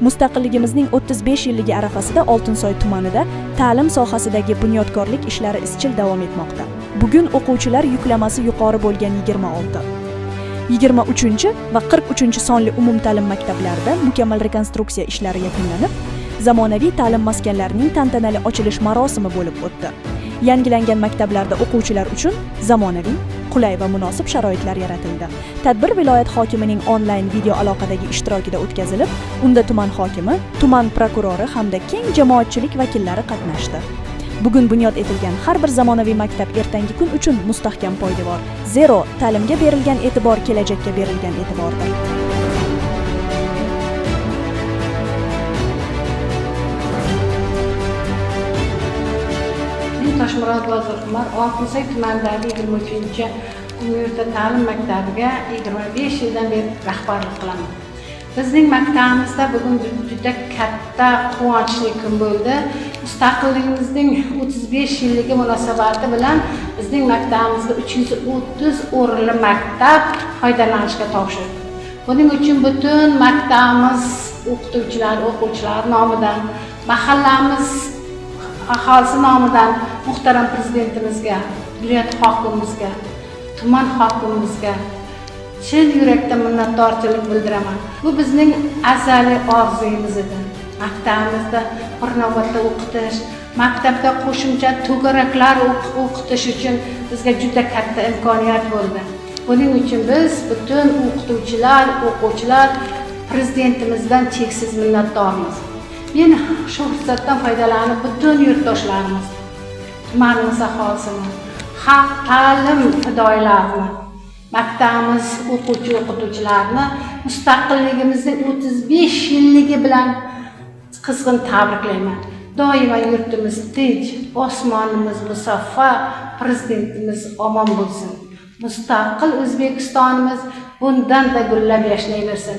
Mustaqilligimizning 35 yilligi arafasida Oltinsoy tumanida ta'lim sohasidagi bunyodkorlik ishlari izchil davom etmoqda. Bugun o'quvchilar yuklamasi yuqori bo'lgan 26, 23 va 43 sonli umumta'lim maktablarida mukammal rekonstruksiya ishlari yakunlanib, zamonaviy ta'lim maskanlarining tantanali ochilish marosimi bo'lib o'tdi. Yangilangan maktablarda o'quvchilar uchun zamonaviy, qulay va munosib sharoitlar yaratildi. Tadbir viloyat hokimining onlayn video aloqadagi ishtirokida o'tkazilib, unda tuman hokimi, tuman prokurori hamda keng jamoatchilik vakillari qatnashdi. Bugun bunyod etilgan har bir zamonaviy maktab ertangi kun uchun mustahkam poydevor. Zero ta'limga berilgan e'tibor kelajakka berilgan e'tibordir. Toshmurod Bozorqimar Oltinsoy tumanidagi 23-chi umumyurtda ta'lim maktabiga 25 yildan beri rahbarlik qilaman. Bizning maktabimizda bugun juda katta quvonchli kun bo'ldi. Mustaqilligimizning 35 yilligi munosabati bilan bizning maktabimizga 330 o'rinli maktab foydalanishga topshirildi. Buning uchun butun maktabimiz o'quvchilar nomidan, mahallamiz aholisi nomidan muhtaram prezidentimizga, viloyat hokimimizga, tuman hokimimizga chin yurakdan minnatdorchilik bildiraman. Bu bizning azaliy orzuyimiz edi. Maktabimizda bir navbatda o'qitish, maktabda qo'shimcha to'garaklar o'qitish uchun bizga juda katta imkoniyat bo'ldi. Buning uchun biz butun o'qituvchilar, o'quvchilar prezidentimizdan cheksiz minnatdormiz. Men shu fursatdan foydalanib butun yurtdoshlarimiz, tumanimiz aholisini, xalq ta'lim fidoyilarini, maktabimiz o'quvchi-o'qituvchilarini mustaqilligimizning 35 yilligi bilan qizg'in tabriklayman. Doimo yurtimiz tinch, osmonimiz musaffo, prezidentimiz omon bo'lsin. Mustaqil O'zbekistonimiz bundan da gullab yashnaversin.